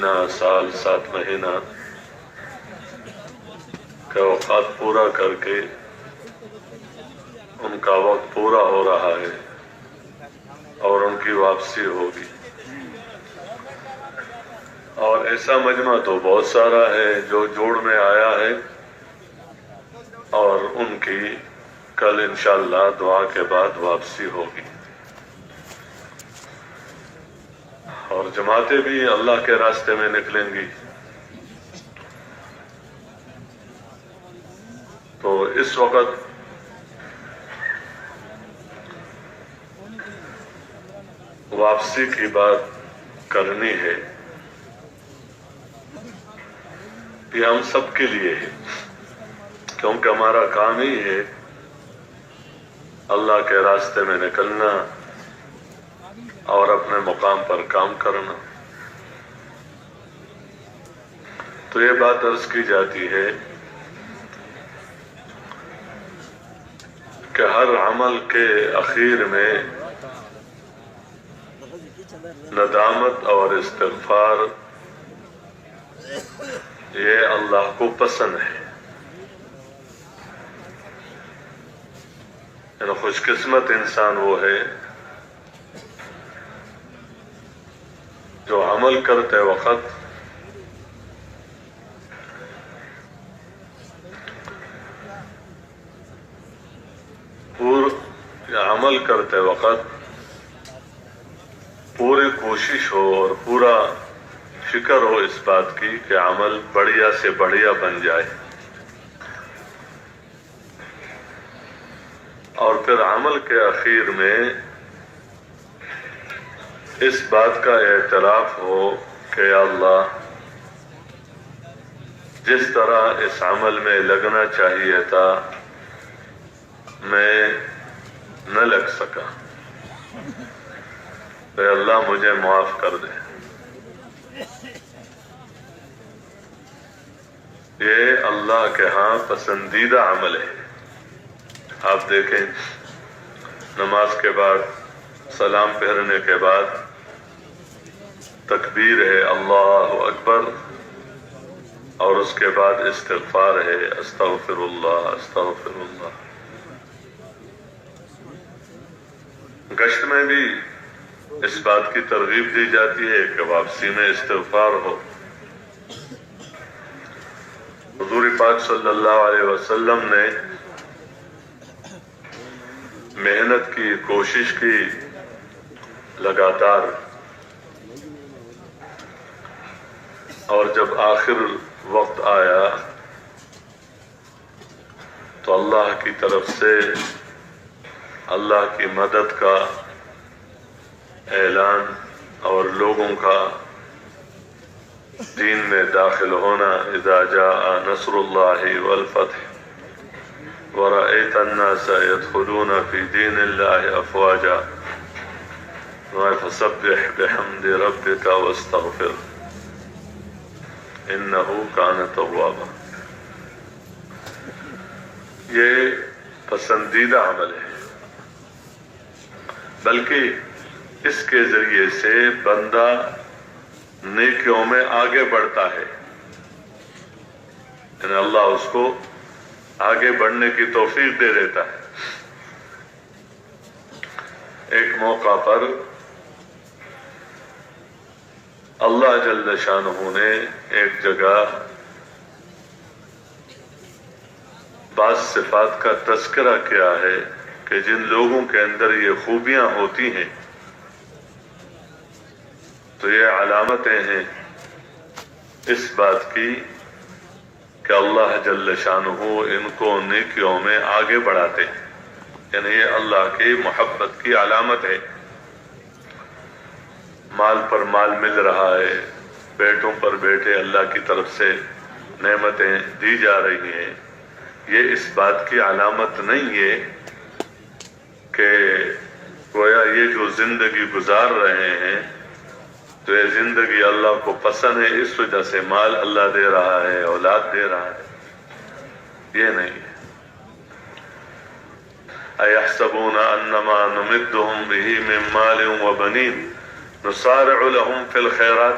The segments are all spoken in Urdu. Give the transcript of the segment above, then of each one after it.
مہینہ، سال، 7 مہینہ کا اوقات پورا کر کے ان کا وقت پورا ہو رہا ہے اور ان کی واپسی ہوگی۔ اور ایسا مجمع تو بہت سارا ہے جو جوڑ میں آیا ہے، اور ان کی کل انشاءاللہ دعا کے بعد واپسی ہوگی۔ اور جماعتیں بھی اللہ کے راستے میں نکلیں گی۔ تو اس وقت واپسی کی بات کرنی ہے، یہ ہم سب کے لیے ہے، کیونکہ ہمارا کام ہی ہے اللہ کے راستے میں نکلنا اور اپنے مقام پر کام کرنا۔ تو یہ بات عرض کی جاتی ہے کہ ہر عمل کے اخیر میں ندامت اور استغفار یہ اللہ کو پسند ہے۔ یعنی خوش قسمت انسان وہ ہے جو عمل کرتے وقت عمل کرتے وقت پوری کوشش ہو اور پورا فکر ہو اس بات کی کہ عمل بڑھیا سے بڑھیا بن جائے، اور پھر عمل کے اخیر میں اس بات کا اعتراف ہو کہ یا اللہ جس طرح اس عمل میں لگنا چاہیے تھا میں نہ لگ سکا، اے اللہ مجھے معاف کر دے۔ یہ اللہ کے ہاں پسندیدہ عمل ہے۔ آپ دیکھیں نماز کے بعد سلام پھیرنے کے بعد تکبیر ہے اللہ اکبر، اور اس کے بعد استغفار ہے استغفر اللہ استغفر اللہ۔ گشت میں بھی اس بات کی ترغیب دی جاتی ہے کہ واپسی میں استغفار ہو۔ حضور پاک صلی اللہ علیہ وسلم نے محنت کی، کوشش کی لگاتار، اور جب آخر وقت آیا تو اللہ کی طرف سے اللہ کی مدد کا اعلان اور لوگوں کا دین میں داخل ہونا، اذا جاء نصر اللہ والفتح ورأيت الناس يدخلون في دين الله أفواجا فسبح بحمد ربك واستغفر إنه كان توابا۔ یہ پسندیدہ عمل ہے، بلکہ اس کے ذریعے سے بندہ نیکیوں میں آگے بڑھتا ہے، یعنی اللہ اس کو آگے بڑھنے کی توفیق دے دیتا ہے۔ ایک موقع پر اللہ جل شانہ نے ایک جگہ بعض صفات کا تذکرہ کیا ہے کہ جن لوگوں کے اندر یہ خوبیاں ہوتی ہیں تو یہ علامتیں ہیں اس بات کی کہ اللہ جل شانہ ان کو نیکیوں میں آگے بڑھاتے ہیں، یعنی یہ اللہ کی محبت کی علامت ہے۔ مال پر مال مل رہا ہے، بیٹوں پر بیٹے اللہ کی طرف سے نعمتیں دی جا رہی ہیں، یہ اس بات کی علامت نہیں ہے کہ گویا یہ جو زندگی گزار رہے ہیں تو یہ زندگی اللہ کو پسند ہے، اس وجہ سے مال اللہ دے رہا ہے، اولاد دے رہا ہے، یہ نہیں ہے۔ أَيَحْسَبُونَ أَنَّمَا نُمِدُّهُمْ بِهِ مِن مَّالٍ وَبَنِينَ نُسَارِعُ لَهُمْ فِي الْخَيْرَاتِ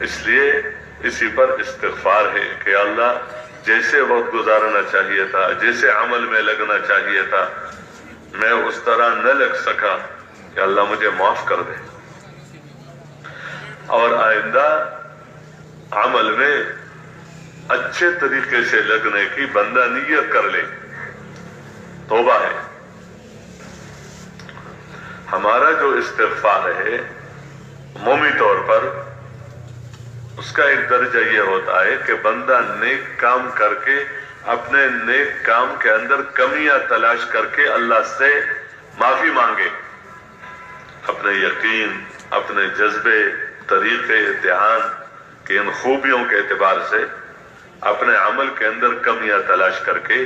اس لیے اسی پر استغفار ہے کہ اللہ جیسے وقت گزارنا چاہیے تھا، جیسے عمل میں لگنا چاہیے تھا، میں اس طرح نہ لگ سکا، کہ اللہ مجھے معاف کر دے، اور آئندہ عمل میں اچھے طریقے سے لگنے کی بندہ نیت کر لے۔ توبہ ہے۔ ہمارا جو استغفار ہے عمومی طور پر اس کا ایک درجہ یہ ہوتا ہے کہ بندہ نیک کام کر کے اپنے نیک کام کے اندر کمیاں تلاش کر کے اللہ سے معافی مانگے، اپنے یقین، اپنے جذبے، طریقے، دھیان کی ان خوبیوں کے اعتبار سے اپنے عمل کے اندر کمیاں تلاش کر کے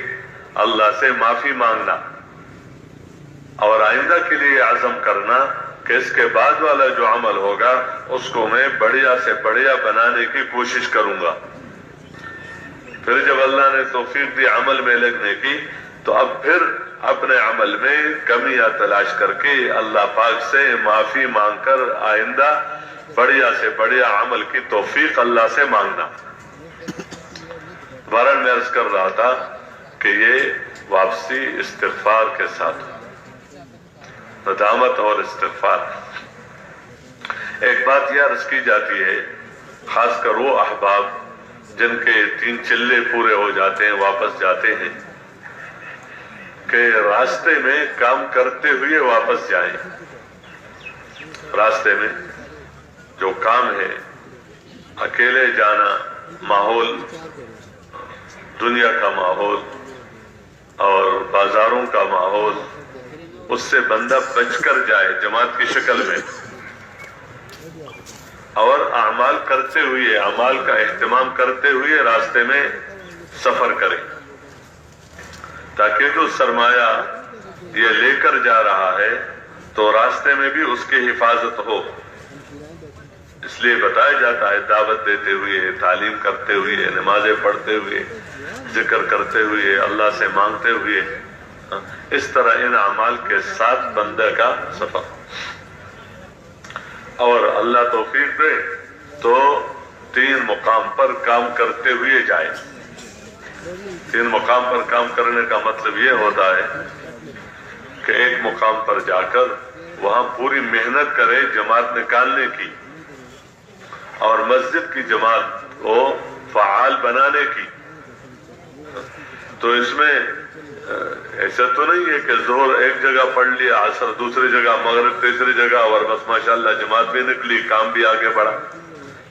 اللہ سے معافی مانگنا، اور آئندہ کے لیے عزم کرنا کہ اس کے بعد والا جو عمل ہوگا اس کو میں بڑھیا سے بڑھیا بنانے کی کوشش کروں گا۔ پھر جب اللہ نے توفیق دی عمل میں لگنے کی، تو اب پھر اپنے عمل میں کمیاں تلاش کر کے اللہ پاک سے معافی مانگ کر آئندہ بڑھیا سے بڑھیا عمل کی توفیق اللہ سے مانگنا۔ بہرحال میں عرض کر رہا تھا کہ یہ واپسی استغفار کے ساتھ، ندامت اور استغفار۔ ایک بات یہ عرض کی جاتی ہے، خاص کر وہ احباب جن کے 3 چلے پورے ہو جاتے ہیں، واپس جاتے ہیں، کہ راستے میں کام کرتے ہوئے واپس جائیں۔ راستے میں جو کام ہے، اکیلے جانا، ماحول، دنیا کا ماحول اور بازاروں کا ماحول، اس سے بندہ بچ کر جائے جماعت کی شکل میں، اور اعمال کرتے ہوئے، اعمال کا اہتمام کرتے ہوئے راستے میں سفر کرے، تاکہ جو سرمایہ یہ لے کر جا رہا ہے تو راستے میں بھی اس کی حفاظت ہو۔ اس لیے بتایا جاتا ہے دعوت دیتے ہوئے، تعلیم کرتے ہوئے، نمازیں پڑھتے ہوئے، ذکر کرتے ہوئے، اللہ سے مانگتے ہوئے، اس طرح ان اعمال کے ساتھ بندہ کا سفر، اور اللہ توفیق دے تو 3 مقام پر کام کرتے ہوئے جائے۔ 3 مقام پر کام کرنے کا مطلب یہ ہوتا ہے کہ ایک مقام پر جا کر وہاں پوری محنت کرے جماعت نکالنے کی، اور مسجد کی جماعت کو فعال بنانے کی۔ تو اس میں ایسا تو نہیں ہے کہ ظہر ایک جگہ پڑھ لیا، عصر دوسری جگہ، مغرب تیسری جگہ، اور بس ماشاءاللہ جماعت بھی نکلی، کام بھی آگے بڑھا۔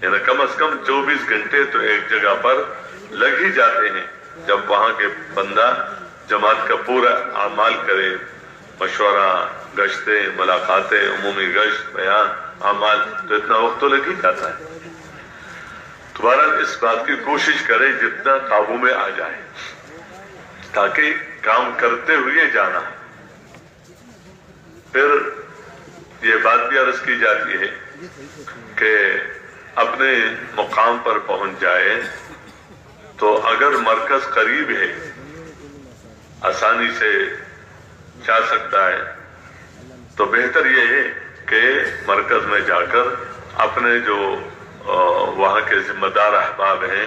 یعنی کم از کم 24 گھنٹے تو ایک جگہ پر لگ ہی جاتے ہیں، جب وہاں کے بندہ جماعت کا پورا اعمال کرے، مشورہ، گشتیں، ملاقاتیں، عمومی گشت، بیان، اعمال، تو اتنا وقت تو لگ ہی جاتا ہے۔ تو بہرحال اس بات کی کوشش کرے جتنا قابو میں آ جائے، تاکہ کام کرتے ہوئے جانا۔ پھر یہ بات بھی عرض کی جاتی ہے کہ اپنے مقام پر پہنچ جائے تو اگر مرکز قریب ہے، آسانی سے جا سکتا ہے، تو بہتر یہ ہے کہ مرکز میں جا کر اپنے جو وہاں کے ذمہ دار احباب ہیں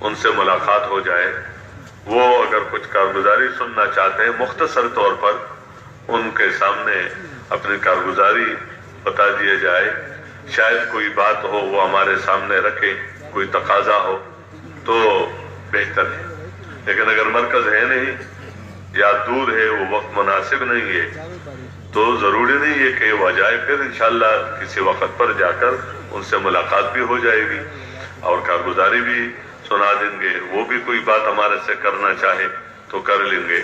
ان سے ملاقات ہو جائے۔ وہ اگر کچھ کارگزاری سننا چاہتے ہیں، مختصر طور پر ان کے سامنے اپنی کارگزاری بتا دیا جائے، شاید کوئی بات ہو وہ ہمارے سامنے رکھے، کوئی تقاضا ہو تو بہتر ہے۔ لیکن اگر مرکز ہے نہیں یا دور ہے، وہ وقت مناسب نہیں ہے، تو ضروری نہیں ہے کہ وہ جائے۔ پھر انشاءاللہ کسی وقت پر جا کر ان سے ملاقات بھی ہو جائے گی اور کارگزاری بھی سنا دیں گے، وہ بھی کوئی بات ہمارے سے کرنا چاہے تو کر لیں گے۔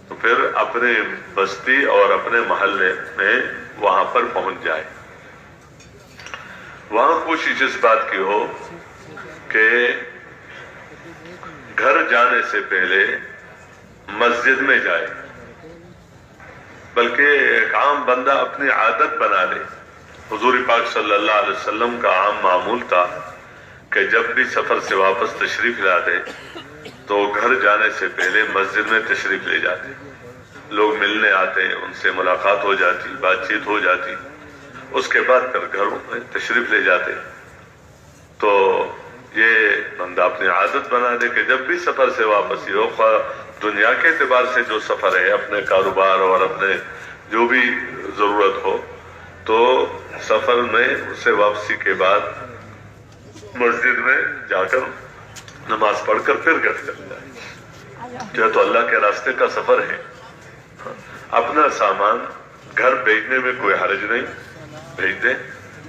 تو پھر اپنے بستی اور اپنے محلے میں وہاں پر پہنچ جائے۔ وہاں کوشش اس بات کی ہو کہ گھر جانے سے پہلے مسجد میں جائے، بلکہ ایک عام بندہ اپنی عادت بنا لے۔ حضور پاک صلی اللہ علیہ وسلم کا عام معمول تھا کہ جب بھی سفر سے واپس تشریف لاتے تو گھر جانے سے پہلے مسجد میں تشریف لے جاتے، لوگ ملنے آتے، ان سے ملاقات ہو جاتی، بات چیت ہو جاتی، اس کے بعد پھر گھروں میں تشریف لے جاتے۔ بندہ اپنی عادت بنا دے کہ جب بھی سفر سے واپسی ہو، خواہ دنیا کے اعتبار سے جو سفر ہے، اپنے کاروبار اور اپنے جو بھی ضرورت ہو، تو سفر میں اسے واپسی کے بعد مسجد میں جا کر نماز پڑھ کر پھر گھر چل جائے۔ جو تو اللہ کے راستے کا سفر ہے، اپنا سامان گھر بھیجنے میں کوئی حرج نہیں، بھیج دیں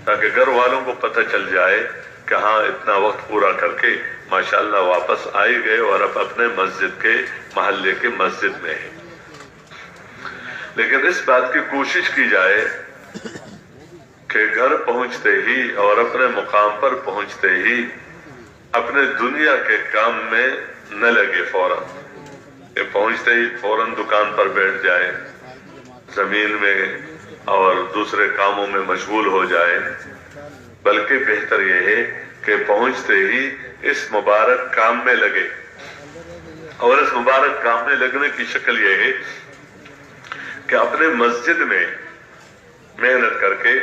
تاکہ گھر والوں کو پتہ چل جائے کہ ہاں اتنا وقت پورا کر کے ماشاءاللہ واپس آئے گئے اور اب اپنے مسجد کے محلے کے مسجد میں ہیں۔ لیکن اس بات کی کوشش کی جائے کہ گھر پہنچتے ہی اور اپنے مقام پر پہنچتے ہی اپنے دنیا کے کام میں نہ لگے فوراً، کہ پہنچتے ہی فوراً دکان پر بیٹھ جائے، زمین میں اور دوسرے کاموں میں مشغول ہو جائے، بلکہ بہتر یہ ہے کہ پہنچتے ہی اس مبارک کام میں لگے۔ اور اس مبارک کام میں لگنے کی شکل یہ ہے کہ اپنے مسجد میں محنت کر کے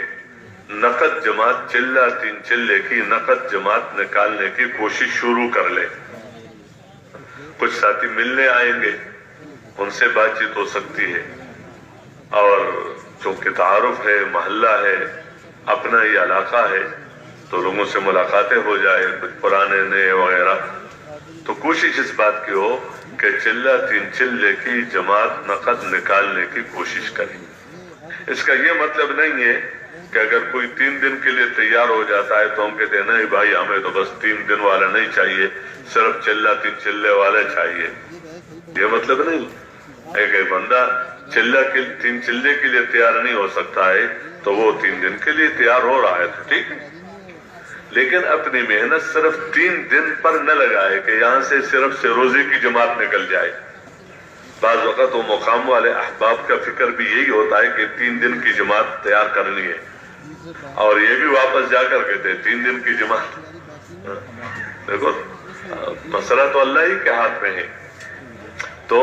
نقد جماعت چلہ 3 چلے کی نقد جماعت نکالنے کی کوشش شروع کر لے۔ کچھ ساتھی ملنے آئیں گے، ان سے بات چیت ہو سکتی ہے، اور چونکہ تعارف ہے، محلہ ہے، اپنا یہ علاقہ ہے، تو لوگوں سے ملاقاتیں ہو جائے، کچھ پرانے نئے وغیرہ، تو کوشش اس بات کی ہو کہ چلہ 3 چلے کی جماعت نقد نکالنے کی کوشش کریں۔ اس کا یہ مطلب نہیں ہے کہ اگر کوئی 3 دن کے لیے تیار ہو جاتا ہے تو ہم کہتے ہیں نہیں بھائی ہمیں تو بس 3 دن والا نہیں چاہیے، صرف چلہ 3 چلے والا چاہیے، یہ مطلب نہیں۔ ایک بندہ چلہ 3 چلے کے لیے تیار نہیں ہو سکتا ہے تو وہ 3 دن کے لیے تیار ہو رہا ہے تو ٹھیک ہے، لیکن اپنی محنت صرف 3 دن پر نہ لگائے کہ یہاں سے صرف سے روزے کی جماعت نکل جائے۔ بعض وقت وہ مقام والے احباب کا فکر بھی یہی ہوتا ہے کہ 3 دن کی جماعت تیار کرنی ہے، اور یہ بھی واپس جا کر کہتے ہیں 3 دن کی جماعت۔ دیکھو مسئلہ تو اللہ ہی کے ہاتھ میں ہے، تو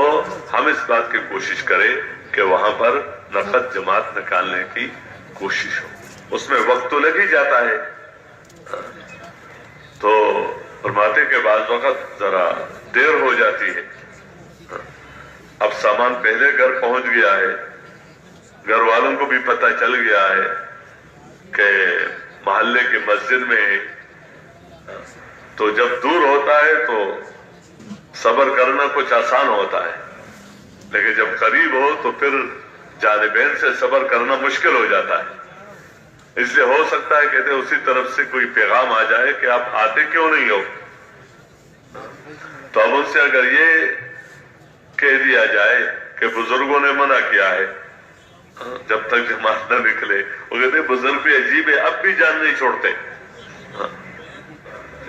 ہم اس بات کی کوشش کریں کہ وہاں پر نقد جماعت نکالنے کی کوشش ہو۔ اس میں وقت تو لگ ہی جاتا ہے، تو فرماتے کہ بعض وقت ذرا دیر ہو جاتی ہے۔ اب سامان پہلے گھر پہنچ گیا ہے، گھر والوں کو بھی پتہ چل گیا ہے کہ محلے کی مسجد میں ہے، تو جب دور ہوتا ہے تو صبر کرنا کچھ آسان ہوتا ہے، لیکن جب قریب ہو تو پھر جانبین سے صبر کرنا مشکل ہو جاتا ہے۔ اس لیے ہو سکتا ہے کہتے اسی طرف سے کوئی پیغام آ جائے کہ آپ آتے کیوں نہیں ہو، تو اب ان سے اگر یہ کہہ دیا جائے کہ بزرگوں نے منع کیا ہے جب تک جماعت نہ نکلے، وہ کہتے بزرگ بھی عجیب ہے، اب بھی جان نہیں چھوڑتے،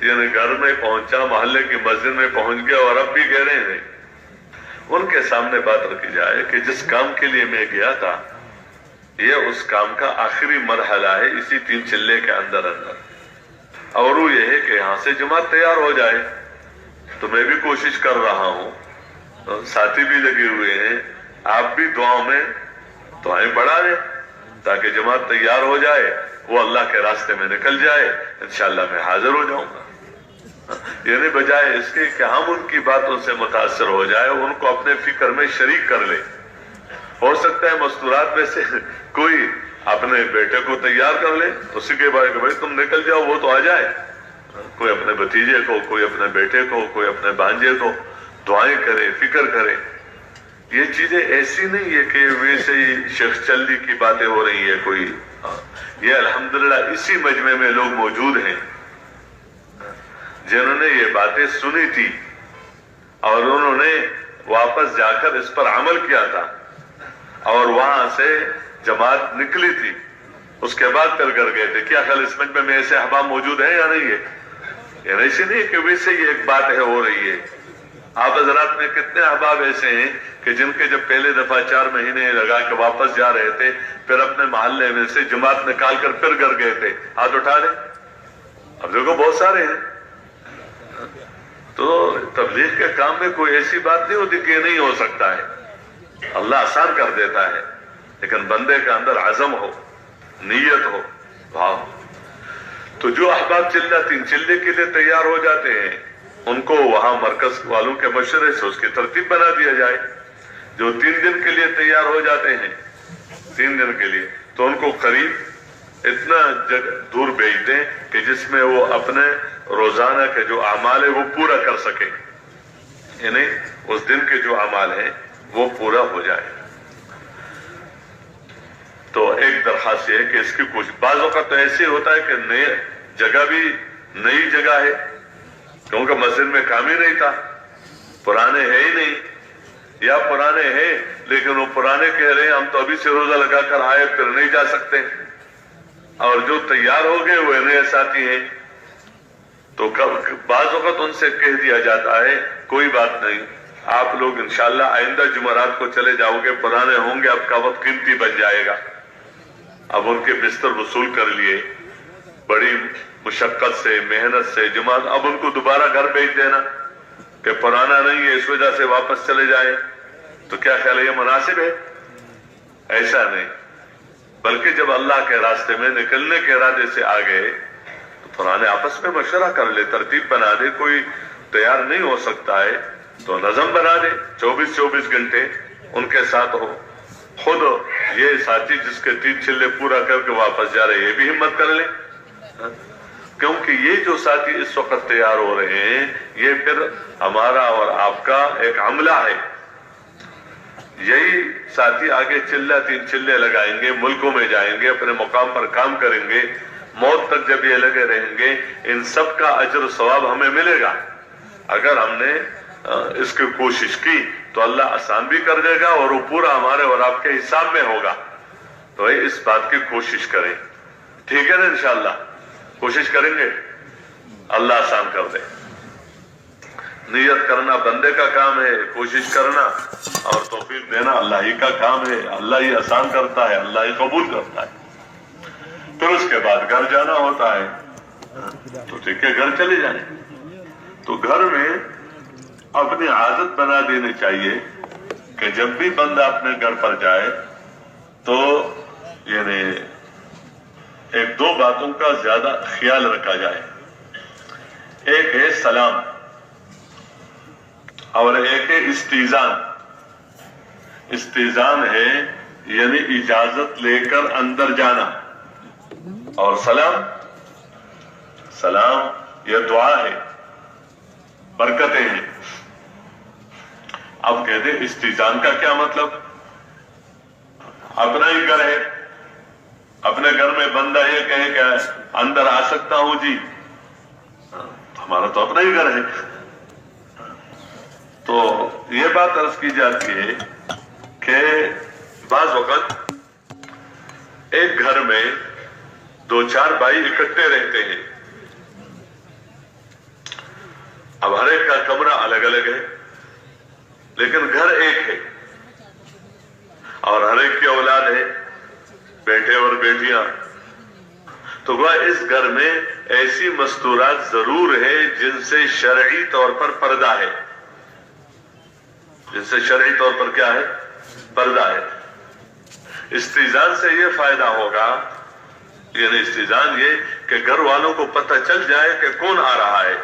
یعنی گھر میں پہنچا، محلے کی مسجد میں پہنچ گیا اور اب بھی کہہ رہے ہیں۔ ان کے سامنے بات رکھی جائے کہ جس کام کے لیے میں گیا تھا یہ اس کام کا آخری مرحلہ ہے اسی 3 چلے کے اندر، اور وہ یہ ہے کہ یہاں سے جماعت تیار ہو جائے۔ تو میں بھی کوشش کر رہا ہوں، ساتھی بھی لگے ہوئے ہیں، آپ بھی دعاؤں میں دعائیں بڑھا دیں تاکہ جماعت تیار ہو جائے، وہ اللہ کے راستے میں نکل جائے، انشاءاللہ میں حاضر ہو جاؤں گا۔ یعنی بجائے اس کے کہ ہم ان کی باتوں سے متاثر ہو جائے، ان کو اپنے فکر میں شریک کر لے۔ ہو سکتا ہے مستورات میں سے کوئی اپنے بیٹے کو تیار کر لے، اسی کے بعد کہ بھائی تم نکل جاؤ، وہ تو آ جائے، کوئی اپنے بھتیجے کو، کوئی اپنے بیٹے کو، کوئی اپنے بھانجے کو دعائیں کرے، فکر کرے۔ یہ چیزیں ایسی نہیں ہے کہ ویسے ہی شیخ چلی کی باتیں ہو رہی ہے کوئی، یہ الحمدللہ اسی مجمع میں لوگ موجود ہیں جنہوں نے یہ باتیں سنی تھی اور انہوں نے واپس جا کر اس پر عمل کیا تھا، اور وہاں سے جماعت نکلی تھی، اس کے بعد پھر گھر گئے تھے۔ کیا خیال اس مجمع میں ایسے احباب موجود ہیں یا نہیں ہے؟ یہ ایسی نہیں کہ ویسے ہی ایک بات ہے ہو رہی ہے۔ آپ حضرات میں کتنے احباب ایسے ہیں کہ جن کے جب پہلے دفعہ 4 مہینے لگا کے واپس جا رہے تھے، پھر اپنے محلے میں سے جماعت نکال کر پھر گھر گئے تھے؟ ہاتھ اٹھا لیں۔ اب دیکھو بہت سارے ہیں۔ تو تبلیغ کے کام میں کوئی ایسی بات نہیں ہوتی کہ یہ نہیں ہو سکتا ہے، اللہ آسان کر دیتا ہے، لیکن بندے کے اندر عزم ہو، نیت ہو، بھاؤ۔ تو جو احباب چلہ 3 چلے کے لیے تیار ہو جاتے ہیں ان کو وہاں مرکز والوں کے مشورے سے اس کی ترتیب بنا دیا جائے. جو 3 دن کے لیے تیار ہو جاتے ہیں 3 دن کے لیے تو ان کو قریب اتنا دور بھیج دیں کہ جس میں وہ اپنے روزانہ کے جو اعمال ہے وہ پورا کر سکیں، یعنی اس دن کے جو اعمال ہیں وہ پورا ہو جائے. تو ایک درخواست یہ ہے کہ اس کی کوشش، بعض اوقات تو ایسے ہوتا ہے کہ نئی جگہ بھی نئی جگہ ہے کیونکہ مسجد میں کام ہی نہیں تھا، پرانے ہے ہی نہیں، یا پرانے ہیں لیکن وہ پرانے کہہ رہے ہیں ہم تو ابھی سے روزہ لگا کر آئے پھر نہیں جا سکتے، اور جو تیار ہو گئے وہ نئے ساتھی ہیں. تو بعض اوقات ان سے کہہ دیا جاتا ہے کوئی بات نہیں، آپ لوگ انشاءاللہ آئندہ جمعرات کو چلے جاؤ گے، پرانے ہوں گے، آپ کا وقت قیمتی بن جائے گا. اب ان کے بستر وصول کر لیے بڑی مشقت سے محنت سے جماعت، اب ان کو دوبارہ گھر بھیج دینا کہ پرانا نہیں ہے اس وجہ سے واپس چلے جائیں، تو کیا خیال ہے یہ مناسب ہے؟ ایسا نہیں، بلکہ جب اللہ کے راستے میں نکلنے کے ارادے سے آ گئے تو پرانے آپس میں مشورہ کر لے، ترتیب بنا دے. کوئی تیار نہیں ہو سکتا ہے تو نظم بنا دے، 24 گھنٹے ان کے ساتھ ہو. خود یہ ساتھی جس کے 3 چلے پورا کر کے واپس جا رہے یہ بھی ہمت کر لیں، کیونکہ یہ جو ساتھی اس وقت تیار ہو رہے ہیں یہ پھر ہمارا اور آپ کا ایک عملہ ہے. یہی ساتھی آگے 3 چلے لگائیں گے، ملکوں میں جائیں گے، اپنے مقام پر کام کریں گے، موت تک جب یہ لگے رہیں گے، ان سب کا اجر و ثواب ہمیں ملے گا. اگر ہم نے اس کی کوشش کی تو اللہ آسان بھی کر دے گا اور وہ پورا ہمارے اور آپ کے حساب میں ہوگا. تو اس بات کی کوشش کریں، ٹھیک ہے نا؟ انشاءاللہ کوشش کریں گے، اللہ آسان کر دے. نیت کرنا بندے کا کام ہے، کوشش کرنا اور توفیق دینا اللہ ہی کا کام ہے. اللہ ہی آسان کرتا ہے، اللہ ہی قبول کرتا ہے. پھر اس کے بعد گھر جانا ہوتا ہے تو ٹھیک ہے گھر چلے جائیں. تو گھر میں اپنی عادت بنا دینی چاہیے کہ جب بھی بندہ اپنے گھر پر جائے تو یعنی 1-2 باتوں کا زیادہ خیال رکھا جائے. ایک ہے سلام اور ایک ہے استیزان. استیزان ہے یعنی اجازت لے کر اندر جانا، اور سلام یہ دعا ہے، برکتیں ہیں. اب کہتے ہیں استیزان کا کیا مطلب؟ اپنا ہی گھر ہے، اپنے گھر میں بندہ یہ کہے کہ اندر آ سکتا ہوں جی، ہمارا تو اپنا ہی گھر ہے. تو یہ بات عرض کی جاتی ہے کہ بعض وقت ایک گھر میں 2-4 بھائی اکٹھے رہتے ہیں. اب ہر ایک کا کمرہ الگ الگ ہے لیکن گھر ایک ہے، اور ہر ایک کی اولاد ہے، بیٹے اور بیٹیاں. تو وہ اس گھر میں ایسی مستورات ضرور ہے جن سے شرعی طور پر پردہ ہے، جن سے شرعی طور پر کیا ہے؟ پردہ ہے. استیزان سے یہ فائدہ ہوگا، یعنی استیزان یہ کہ گھر والوں کو پتہ چل جائے کہ کون آ رہا ہے،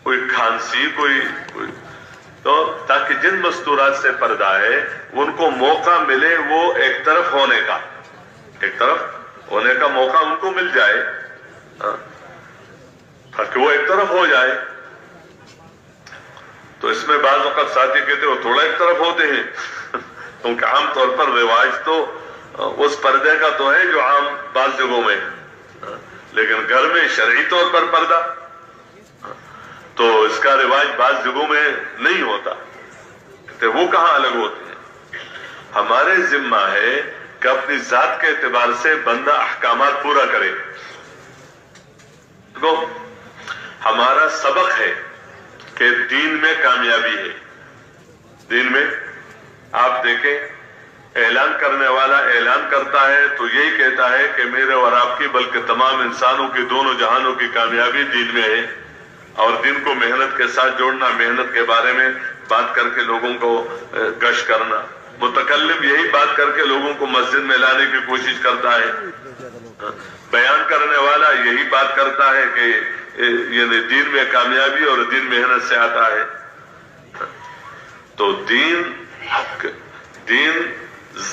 کوئی کھانسی کوئی تو تاکہ جن مستورات سے پردہ ہے ان کو موقع ملے وہ ایک طرف ہونے کا موقع ان کو مل جائے، تاکہ وہ ایک طرف ہو جائے. تو اس میں بعض وقت ساتھی کہتے وہ تھوڑا ایک طرف ہوتے ہیں کیونکہ عام طور پر رواج تو اس پردے کا تو ہے جو عام بعض جگہوں میں، لیکن گھر میں شرعی طور پر پردہ تو اس کا رواج بعض جگہوں میں نہیں ہوتا. کہتے وہ کہاں الگ ہوتے ہیں؟ ہمارے ذمہ ہے کہ اپنی ذات کے اعتبار سے بندہ احکامات پورا کرے. تو ہمارا سبق ہے کہ دین میں کامیابی ہے. دین میں آپ دیکھیں اعلان کرنے والا اعلان کرتا ہے تو یہی کہتا ہے کہ میرے اور آپ کی بلکہ تمام انسانوں کی دونوں جہانوں کی کامیابی دین میں ہے. اور دین کو محنت کے ساتھ جوڑنا، محنت کے بارے میں بات کر کے لوگوں کو گشت کرنا. متکلم یہی بات کر کے لوگوں کو مسجد میں لانے کی کوشش کرتا ہے. بیان کرنے والا یہی بات کرتا ہے کہ یعنی دین میں کامیابی اور دین محنت سے آتا ہے. تو دین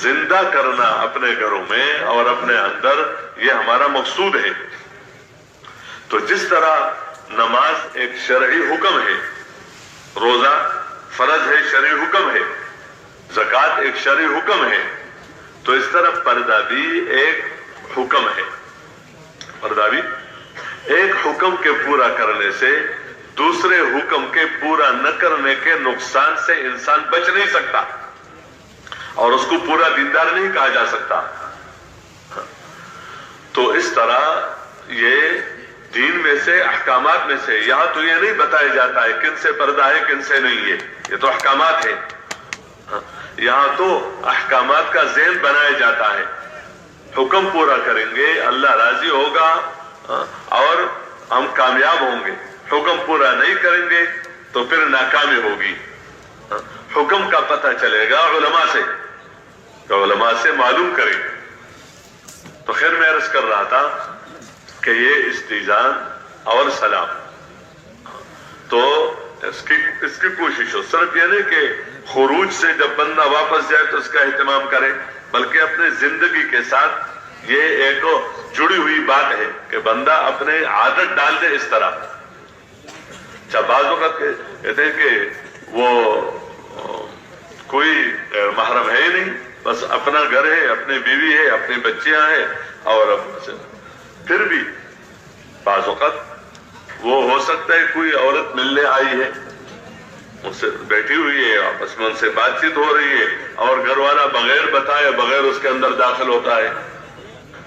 زندہ کرنا اپنے گھروں میں اور اپنے اندر، یہ ہمارا مقصود ہے. تو جس طرح نماز ایک شرعی حکم ہے، روزہ فرض ہے، شرعی حکم ہے، زکوٰۃ ایک شرعی حکم ہے، تو اس طرح پردہ بھی ایک حکم ہے. پردہ بھی ایک حکم کے پورا کرنے سے دوسرے حکم کے پورا نہ کرنے کے نقصان سے انسان بچ نہیں سکتا اور اس کو پورا دیندار نہیں کہا جا سکتا. تو اس طرح یہ دین میں سے، احکامات میں سے، یہاں تو یہ نہیں بتایا جاتا ہے کن سے پردہ ہے کن سے نہیں ہے، یہ تو احکامات ہے. یہاں تو احکامات کا ذہن بنایا جاتا ہے. حکم پورا کریں گے اللہ راضی ہوگا اور ہم کامیاب ہوں گے. حکم پورا نہیں کریں گے تو پھر ناکامی ہوگی. حکم کا پتہ چلے گا علماء سے، تو علماء سے معلوم کریں. تو خیر میں عرض کر رہا تھا کہ یہ استیزان اور سلام، تو اس کی کوشش ہو. صرف یہ نہیں کہ خروج سے جب بندہ واپس جائے تو اس کا اہتمام کرے، بلکہ اپنے زندگی کے ساتھ یہ ایک جڑی ہوئی بات ہے کہ بندہ اپنے عادت ڈال دے اس طرح. اچھا، بعض وقت کہتے ہیں کہ وہ کوئی محرم ہے ہی نہیں، بس اپنا گھر ہے، اپنی بیوی ہے، اپنی بچیاں ہیں، اور پھر بھی بعض وقت وہ ہو سکتا ہے کوئی عورت ملنے آئی ہے، ان سے بیٹھی ہوئی ہے، آپس میں ان سے بات چیت ہو رہی ہے، اور گھر والا بغیر بتائے بغیر اس کے اندر داخل ہوتا ہے.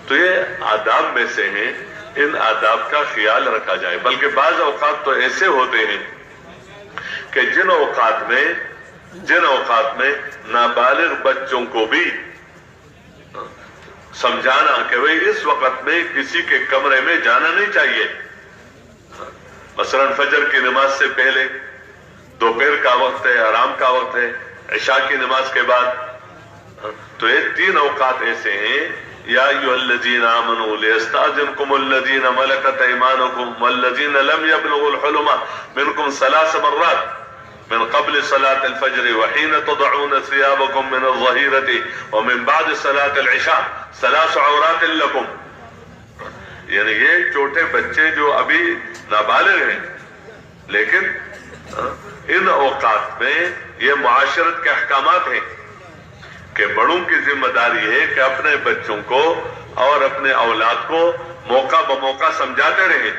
تو یہ آداب میں سے ہیں، ان آداب کا خیال رکھا جائے. بلکہ بعض اوقات تو ایسے ہوتے ہیں کہ جن اوقات میں نابالغ بچوں کو بھی سمجھانا کہ بھئی اس وقت میں کسی کے کمرے میں جانا نہیں چاہیے. مثلا فجر کی نماز سے پہلے، دوپہر کا وقت ہے، آرام کا وقت ہے، عشاء کی نماز کے بعد. تو یہ 3 اوقات ایسے ہیں: یا ایھا الذین آمنوا لیستأذنکم الذین ملکت ایمانکم والذین لم یبلغوا الحلم منکم 3 مرات من قبل صلاة الفجر وحین تضعون ثیابکم من الظہیرۃ ومن بعد صلاة العشاء 3 عورات لکم. یعنی یہ چھوٹے بچے جو ابھی نابالغ ہیں، لیکن ان اوقات میں یہ معاشرت کے احکامات ہیں کہ بڑوں کی ذمہ داری ہے کہ اپنے بچوں کو اور اپنے اولاد کو موقع بموقع سمجھاتے رہیں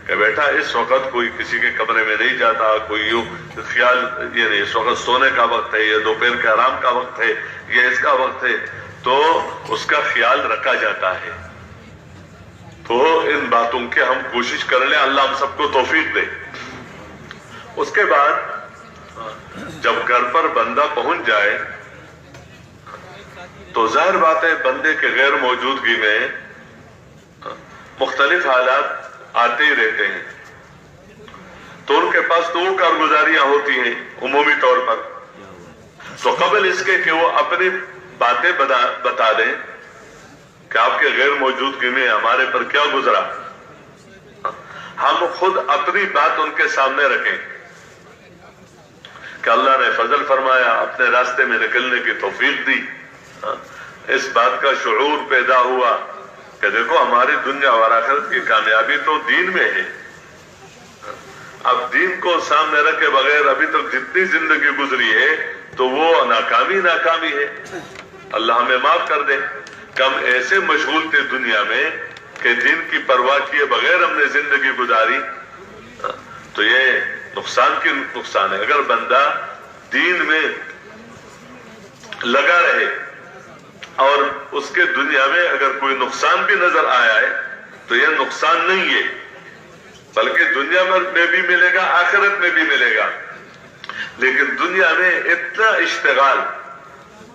کہ بیٹا اس وقت کوئی کسی کے کمرے میں نہیں جاتا، کوئی یوں خیال، یعنی اس وقت سونے کا وقت ہے، یہ دوپہر کے آرام کا وقت ہے، یہ اس کا وقت ہے، تو اس کا خیال رکھا جاتا ہے. تو ان باتوں کے ہم کوشش کر لیں، اللہ ہم سب کو توفیق دے. اس کے بعد جب گھر پر بندہ پہنچ جائے تو ظاہر بات ہے بندے کے غیر موجودگی میں مختلف حالات آتے ہی رہتے ہیں. تو ان کے پاس تو وہ کارگزاریاں ہوتی ہیں عمومی طور پر. تو قبل اس کے کہ وہ اپنی باتیں بتا دیں کہ آپ کے غیر موجودگی میں ہمارے پر کیا گزرا، ہم خود اپنی بات ان کے سامنے رکھیں کہ اللہ نے فضل فرمایا، اپنے راستے میں نکلنے کی توفیق دی. اس بات کا شعور پیدا ہوا کہ دیکھو ہماری دنیا اور آخرت کی کامیابی تو دین میں ہے. اب دین کو سامنے رکھے بغیر ابھی تک جتنی زندگی گزری ہے تو وہ ناکامی ہے. اللہ ہمیں معاف کر دے. کم ایسے مشغول تھے دنیا میں کہ دین کی پرواہ کیے بغیر ہم نے زندگی گزاری. تو یہ نقصان ہے. اگر بندہ دین میں لگا رہے اور اس کے دنیا میں اگر کوئی نقصان بھی نظر آیا ہے تو یہ نقصان نہیں ہے، بلکہ دنیا میں بھی ملے گا، آخرت میں بھی ملے گا. لیکن دنیا میں اتنا اشتغال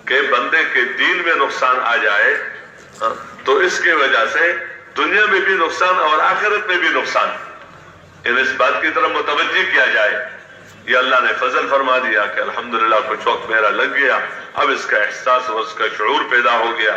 کہ بندے کے دین میں نقصان آ جائے تو اس کی وجہ سے دنیا میں بھی نقصان اور آخرت میں بھی نقصان. اس بات کی طرف متوجہ کیا جائے. یہ اللہ نے فضل فرما دیا کہ الحمدللہ کچھ وقت میرا لگ گیا، اب اس کا احساس اور اس کا شعور پیدا ہو گیا.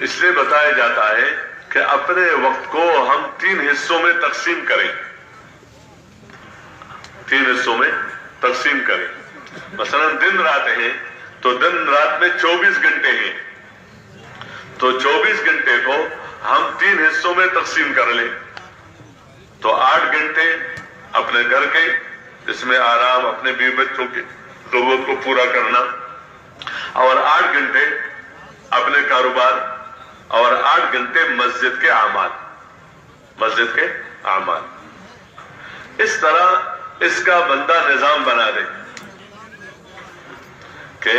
اس لیے بتایا جاتا ہے کہ اپنے وقت کو ہم 3 حصوں میں تقسیم کریں، 3 حصوں میں تقسیم کریں۔ مثلا دن رات ہیں تو دن رات میں 24 گھنٹے ہیں، تو 24 گھنٹے کو ہم 3 حصوں میں تقسیم کر لیں، تو 8 گھنٹے اپنے گھر کے، جس میں آرام، اپنے بیوی بچوں کی ضرورت کو پورا کرنا، اور 8 گھنٹے اپنے کاروبار، اور 8 گھنٹے مسجد کے اعمال، مسجد کے اعمال۔ اس طرح اس کا بندہ نظام بنا دے کہ